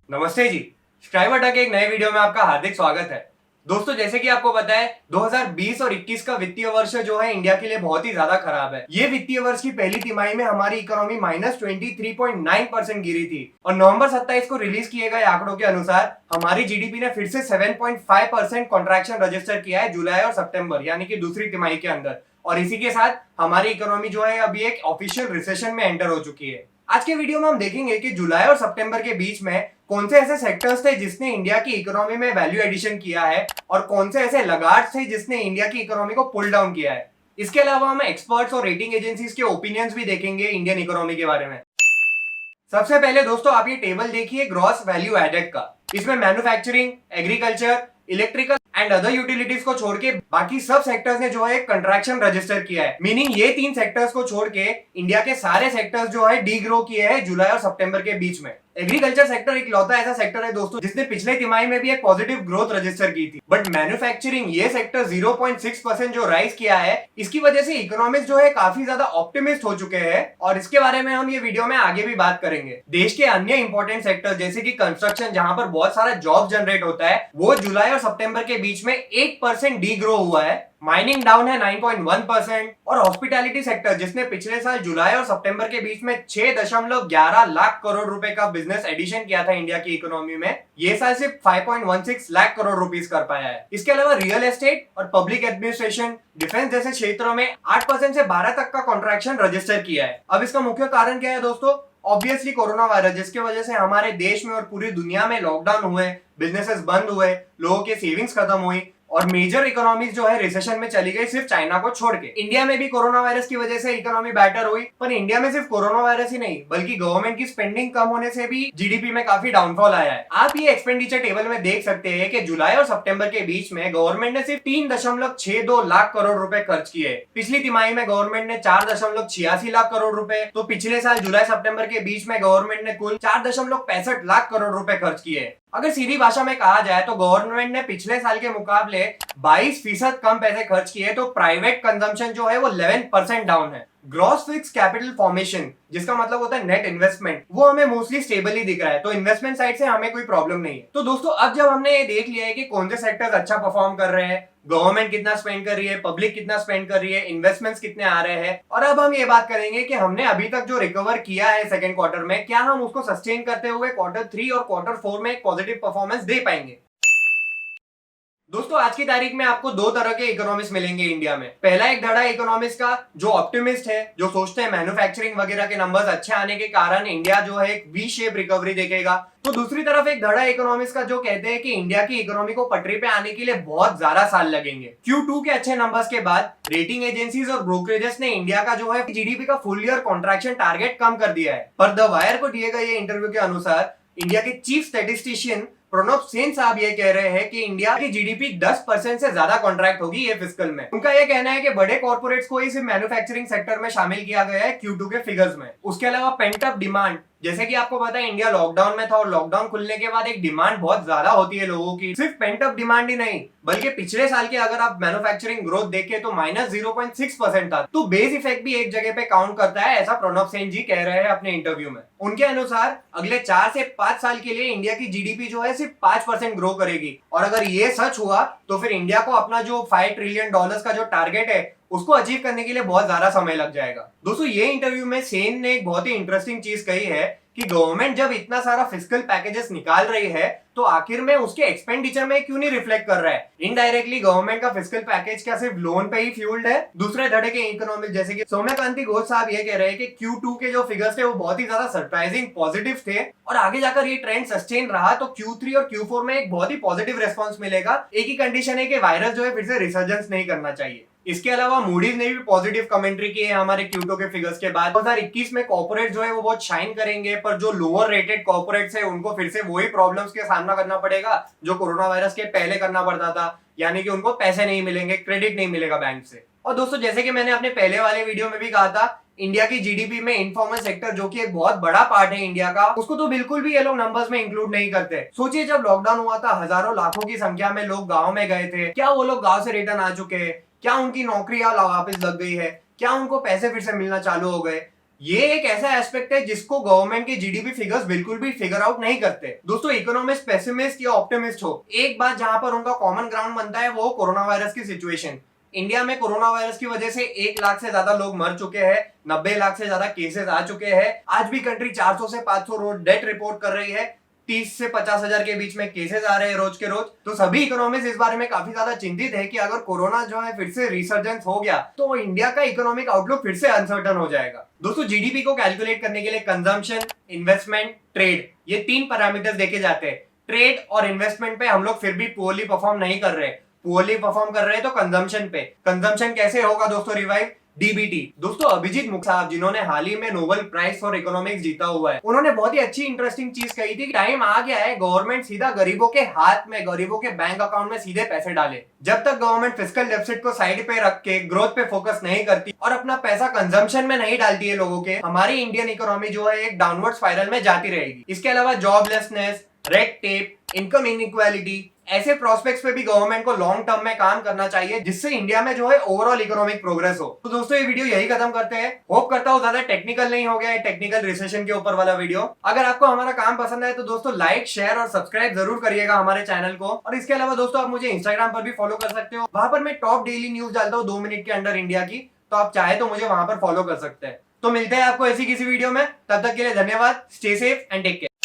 नमस्ते जी। Striver take के एक नए वीडियो में आपका हार्दिक स्वागत है। दोस्तों, जैसे कि आपको पता है 2020 और 21 का वित्तीय वर्ष जो है इंडिया के लिए बहुत ही ज्यादा खराब है। ये वित्तीय वर्ष की पहली तिमाही में हमारी इकोनॉमी -23.9% गिरी थी और नवंबर 27 को रिलीज किए गए आंकड़ों के अनुसार हमारी जीडीपी ने फिर से 7.5% कॉन्ट्रैक्शन रजिस्टर किया है जुलाई और सितंबर यानी कि दूसरी तिमाही के अंदर। और इसी के साथ हमारी इकोनॉमी जो है अभी एक ऑफिशियल रिसेशन में एंटर हो चुकी है। आज के वीडियो में हम देखेंगे कि जुलाई और सितंबर के बीच में कौन से ऐसे सेक्टर्स थे जिसने इंडिया की इकोनॉमी में वैल्यू एडिशन किया है और कौन से ऐसे लगाट्स थे जिसने इंडिया की इकोनॉमी को पुल डाउन किया है। इसके अलावा हम एक्सपर्ट्स और रेटिंग एजेंसीज के ओपिनियंस भी देखेंगे इंडियन इकोनॉमी के बारे में। सबसे पहले दोस्तों आप ये टेबल देखिए ग्रॉस वैल्यू एडेड का। इसमें manufacturing, agriculture, electrical and other utilities को छोड़ के बाकी सब सेक्टर्स ने जो है कंट्रैक्शन रजिस्टर किया है। मीनिंग ये तीन सेक्टर्स को छोड़ के इंडिया के सारे सेक्टर्स जो है डी ग्रो किए हैं जुलाई और सितंबर के बीच में। एग्रीकल्चर सेक्टर एक लौता ऐसा सेक्टर है दोस्तों जिसने पिछले तिमाही में भी एक पॉजिटिव ग्रोथ रजिस्टर की थी। बट मैन्युफैक्चरिंग ये सेक्टर 0.6% जो राइज किया है, इसकी वजह से इकोनॉमिक्स जो है काफी ज्यादा ऑप्टिमिस्ट हो चुके हैं और इसके बारे में हम ये वीडियो में आगे भी बात करेंगे। देश के अन्य इंपॉर्टेंट सेक्टर जैसे कि कंस्ट्रक्शन, जहां पर बहुत सारा जॉब जनरेट होता है, वो जुलाई और सितंबर के बीच में 8% डी ग्रो हुआ है। माइनिंग डाउन है 9.1% और हॉस्पिटैलिटी सेक्टर जिसने पिछले साल जुलाई और सितंबर के बीच में 6.11 लाख करोड़ रुपए का बिजनेस एडिशन किया था इंडिया की इकोनॉमी में, ये साल सिर्फ 5.16 लाख करोड़ रुपीस कर पाया है। इसके अलावा रियल एस्टेट और पब्लिक एडमिनिस्ट्रेशन, डिफेंस जैसे क्षेत्रों में 8% से 12 तक का कॉन्ट्रैक्शन रजिस्टर किया है। अब इसका मुख्य कारण क्या है दोस्तों? ऑब्वियसली कोरोना वायरस, जिसकी वजह से हमारे देश में और पूरी दुनिया में लॉकडाउन हुए, बिजनेसेस बंद हुए, लोगों के सेविंग्स खत्म हुई और मेजर इकोनॉमीज जो है रिसेशन में चली गई सिर्फ चाइना को छोड़ के। इंडिया में भी कोरोना वायरस की वजह से इकोनॉमी बेटर हुई, पर इंडिया में सिर्फ कोरोना वायरस ही नहीं बल्कि गवर्नमेंट की स्पेंडिंग कम होने से भी जीडीपी में काफी डाउनफॉल आया है। आप ये एक्सपेंडिचर टेबल में देख सकते हैं कि जुलाई और सितंबर के बीच में गवर्नमेंट ने सिर्फ 3.62 लाख करोड़ रुपए खर्च किए। पिछली तिमाही में गवर्नमेंट ने 4.86 लाख करोड़ रुपए, तो पिछले साल जुलाई सितंबर के बीच में गवर्नमेंट ने कुल 4.65 लाख करोड़ रुपए खर्च किए। अगर सीधी भाषा में कहा जाए तो गवर्नमेंट ने पिछले साल के मुकाबले 22% कम पैसे खर्च किए, तो प्राइवेट कंजम्पशन जो है वो 11% डाउन है। ग्रॉस फिक्स कैपिटल फॉर्मेशन, जिसका मतलब होता है नेट इन्वेस्टमेंट, वो हमें मोस्टली स्टेबल ही दिख रहा है, तो इन्वेस्टमेंट साइड से हमें कोई प्रॉब्लम नहीं है। तो दोस्तों अब जब हमने ये देख लिया है कि कौन से सेक्टर्स अच्छा परफॉर्म कर रहे हैं, गवर्नमेंट कितना स्पेंड कर रही है, पब्लिक कितना स्पेंड कर रही है, इन्वेस्टमेंट्स कितने आ रहे हैं, और अब हम ये बात करेंगे कि हमने अभी तक जो रिकवर किया है सेकंड क्वार्टर में, क्या हम उसको सस्टेन करते हुए क्वार्टर 3 और क्वार्टर 4 में एक पॉजिटिव परफॉर्मेंस दे पाएंगे। दोस्तों आज की तारीख में आपको दो तरह के इकोनॉमिस्ट मिलेंगे इंडिया में। पहला एक धड़ा इकोनॉमिस्ट का जो ऑप्टिमिस्ट है, जो सोचते हैं मैन्युफैक्चरिंग वगैरह के नंबर्स अच्छे आने के कारण इंडिया जो है एक वी शेप रिकवरी देखेगा। तो दूसरी तरफ एक धड़ा इकोनॉमिस्ट का जो कहते हैं कि इंडिया की इकोनॉमी को पटरी पे आने के लिए बहुत ज्यादा साल लगेंगे। Q2 के अच्छे नंबर्स के बाद रेटिंग एजेंसीज और ब्रोकरेजेस ने इंडिया का जो है जीडीपी का फुल ईयर कॉन्ट्रैक्शन टारगेट कम कर दिया है। पर द वायर को दिए गए इंटरव्यू के अनुसार इंडिया के चीफ स्टैटिस्टिशियन प्रणब सेन साहब ये कह रहे हैं कि इंडिया की जीडीपी 10% से ज्यादा कॉन्ट्रैक्ट होगी ये फिस्कल में। उनका ये कहना है कि बड़े कॉर्पोरेट्स को ही सिर्फ मैन्युफैक्चरिंग सेक्टर में शामिल किया गया है Q2 के फिगर्स में। उसके अलावा पेंट अप डिमांड, जैसे कि आपको पता है इंडिया लॉकडाउन में था और लॉकडाउन खुलने के बाद एक डिमांड बहुत ज्यादा होती है लोगों की। सिर्फ पेंट अप डिमांड ही नहीं बल्कि पिछले साल के अगर आप मैन्युफैक्चरिंग ग्रोथ देखें तो -0.6% था, तो बेस इफेक्ट भी एक जगह पे काउंट करता है, ऐसा प्रणब सेन जी कह रहे हैं अपने इंटरव्यू में। उनके अनुसार अगले 4 से 5 साल के लिए इंडिया की जीडीपी जो है सिर्फ 5% ग्रो करेगी और अगर ये सच हुआ तो फिर इंडिया को अपना जो $5 ट्रिलियन का जो टारगेट है उसको अचीव करने के लिए बहुत ज्यादा समय लग जाएगा। दोस्तों ये इंटरव्यू में सेन ने एक बहुत ही इंटरेस्टिंग चीज कही है कि गवर्नमेंट जब इतना सारा फिस्कल पैकेजेस निकाल रही है तो आखिर में उसके एक्सपेंडिचर में क्यों नहीं रिफ्लेक्ट कर रहा है। इनडायरेक्टली गवर्नमेंट का फिस्कल पैकेज क्या सिर्फ लोन पे ही फ्यूल्ड है? दूसरे धड़े के इकोनॉमिस्ट जैसे कि सौम्यकांति घोष साहब ये कह रहे हैं कि Q2 के जो फिगर्स थे वो बहुत ही ज्यादा सरप्राइजिंग पॉजिटिव थे और आगे जाकर ये ट्रेंड सस्टेन रहा तो Q3 और Q4 में एक बहुत ही पॉजिटिव रेस्पॉन्स मिलेगा। एक ही कंडीशन है कि वायरस जो है फिर से रिसर्जेंस नहीं करना चाहिए। इसके अलावा मूडीज ने भी पॉजिटिव कमेंट्री की है हमारे Q2 के फिगर्स के बाद। 2021 में कॉर्पोरेट जो है वो बहुत शाइन करेंगे, पर जो लोअर रेटेड कॉर्पोरेट्स है उनको फिर से वही प्रॉब्लम्स के सामना करना पड़ेगा जो कोरोना वायरस के पहले करना पड़ता था, यानी कि उनको पैसे नहीं मिलेंगे, क्रेडिट नहीं मिलेगा बैंक से। और दोस्तों जैसे कि मैंने अपने पहले वाले वीडियो में भी कहा था, इंडिया की जीडीपी में इनफॉर्मल सेक्टर जो कि एक बहुत बड़ा पार्ट है इंडिया का, उसको तो बिल्कुल भी ये लोग नंबर्स में इंक्लूड नहीं करते। सोचिए जब लॉकडाउन हुआ था हजारों लाखों की संख्या में लोग गांव में गए थे, क्या वो लोग गांव से रिटर्न आ चुके हैं? क्या उनकी नौकरियां वापस लग गई है? क्या उनको पैसे फिर से मिलना चालू हो गए? ये एक ऐसा एस्पेक्ट है जिसको गवर्नमेंट के जीडीपी फिगर्स बिल्कुल भी फिगर आउट नहीं करते। दोस्तों इकोनॉमिस्ट, पेसिमिस्ट या ऑप्टिमिस्ट हो, एक बात जहां पर उनका कॉमन ग्राउंड बनता है वो कोरोना वायरस की सिचुएशन। इंडिया में कोरोना वायरस की वजह से 1 लाख से ज्यादा लोग मर चुके हैं, 90 लाख से ज्यादा केसेस आ चुके हैं। आज भी कंट्री 400 से 500 रोज डेथ रिपोर्ट कर रही है, 30 से 50 हजार के बीच में केसेस आ रहे हैं रोज के रोज। तो सभी इकोनॉमिस्ट इस बारे में काफी ज्यादा चिंतित है कि अगर कोरोना जो है फिर से रिसर्जेंस हो गया तो इंडिया का इकोनॉमिक आउटलुक फिर से अनसर्टन हो जाएगा। दोस्तों जीडीपी को कैलकुलेट करने के लिए कंजम्पशन, इन्वेस्टमेंट, ट्रेड, ये 3 पैरामीटर्स देखे जाते हैं। ट्रेड और इन्वेस्टमेंट पे हम लोग फिर भी पुअरली परफॉर्म नहीं कर रहे, पुअरली परफॉर्म कर रहे हैं तो कंजम्पशन पे। कंजम्पशन कैसे होगा दोस्तों रिवाइव? डीबीटी। दोस्तों अभिजीत मुखर्जी साहब जिन्होंने हाल ही में नोबेल प्राइज फॉर इकोनॉमिक्स जीता हुआ है, उन्होंने बहुत ही अच्छी इंटरेस्टिंग चीज कही थी कि टाइम आ गया है गवर्नमेंट सीधा गरीबों के हाथ में, गरीबों के बैंक अकाउंट में सीधे पैसे डाले। जब तक गवर्नमेंट फिस्कल डेफिसिट को साइड पे रख के ग्रोथ पे फोकस नहीं करती और अपना पैसा कंजम्पशन में नहीं डालती है लोगों के, हमारी इंडियन इकोनॉमी जो है एक डाउनवर्ड स्पाइरल में जाती रहेगी। इसके अलावा joblessness, red tape, income inequality, ऐसे प्रोस्पेक्ट्स पे भी गवर्नमेंट को लॉन्ग टर्म में काम करना चाहिए जिससे इंडिया में जो है ओवरऑल इकोनॉमिक प्रोग्रेस हो। तो दोस्तों ये वीडियो यही खत्म करते हैं। होप करता हूं ज्यादा टेक्निकल नहीं हो गया है, टेक्निकल रिसेशन के ऊपर वाला वीडियो। अगर आपको हमारा काम पसंद है तो दोस्तों लाइक, शेयर और सब्सक्राइब जरूर करिएगा हमारे चैनल को। और इसके अलावा दोस्तों आप मुझे इंस्टाग्राम पर भी फॉलो कर सकते हो, वहां पर मैं टॉप डेली न्यूज डालता हूँ 2 मिनट के अंदर इंडिया की, तो आप चाहे तो मुझे वहां पर फॉलो कर सकते हैं। तो मिलते हैं आपको ऐसी किसी वीडियो में, तब तक के लिए धन्यवाद। Stay safe and take care.